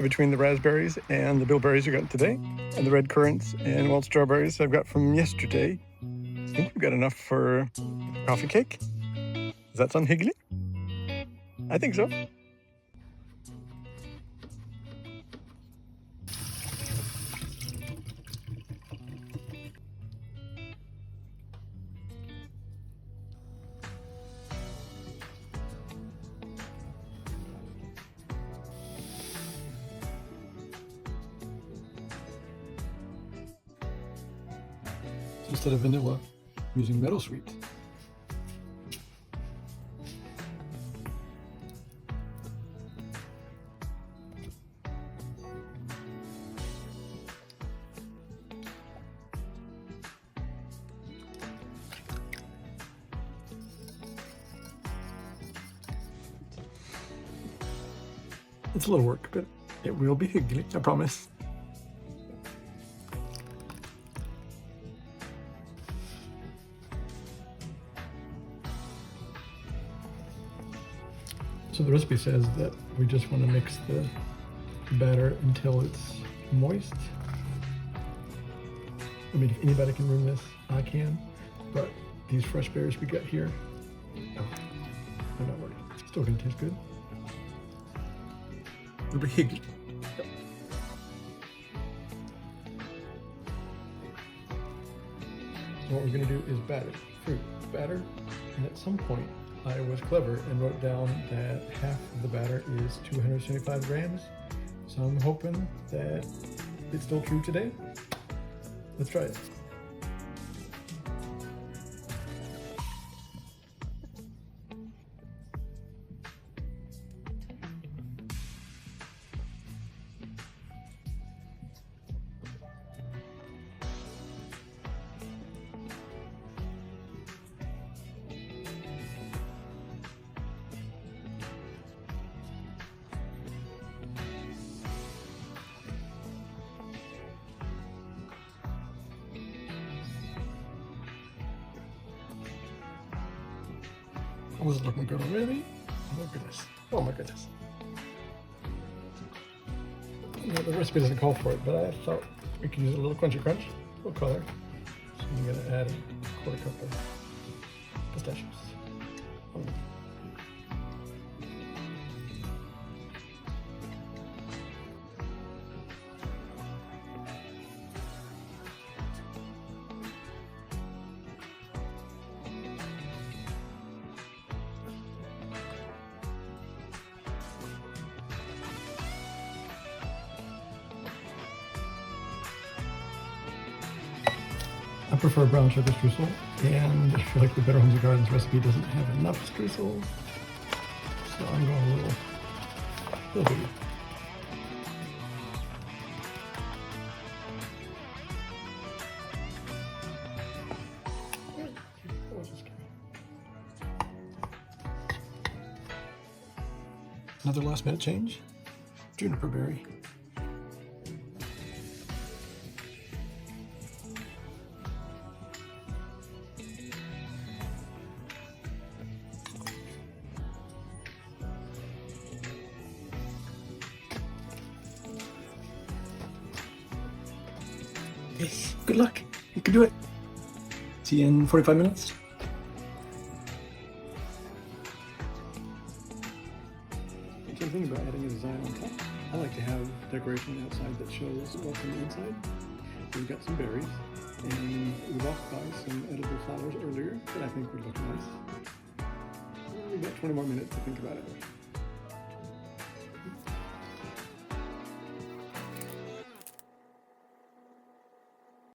between the raspberries and the bilberries we got today, and the red currants and wild strawberries I've got from yesterday. I think we've got enough for coffee cake. Does that sound hyggelig? I think so. Instead of vanilla, I'm using meadow sweet. It's a little work, but it will be hyggelig, I promise. So the recipe says that we just want to mix the batter until it's moist. I mean, if anybody can ruin this, I can. But these fresh berries we got here, oh, I'm not worried. It's still gonna taste good. It'll be hyggelig. Yep. So what we're gonna do is batter, and at some point I was clever and wrote down that half of the batter is 275 grams. So I'm hoping that it's still true today. Let's try it. Oh, this is looking good already. Oh goodness. Oh my goodness. You know, the recipe doesn't call for it, but I thought we could use a little crunchy crunch, a little color. So I'm going to add a quarter cup of pistachios. I prefer brown sugar streusel, and I feel like the Better Homes and Gardens recipe doesn't have enough streusel, so I'm going a little bigger. Another last minute change, juniper berry. Yes, good luck. You can do it. See you in 45 minutes. Something about adding a design on top. I like to have decoration outside that shows what's on the inside. We've got some berries, and we walked by some edible flowers earlier that I think would look nice. We've got 20 more minutes to think about it.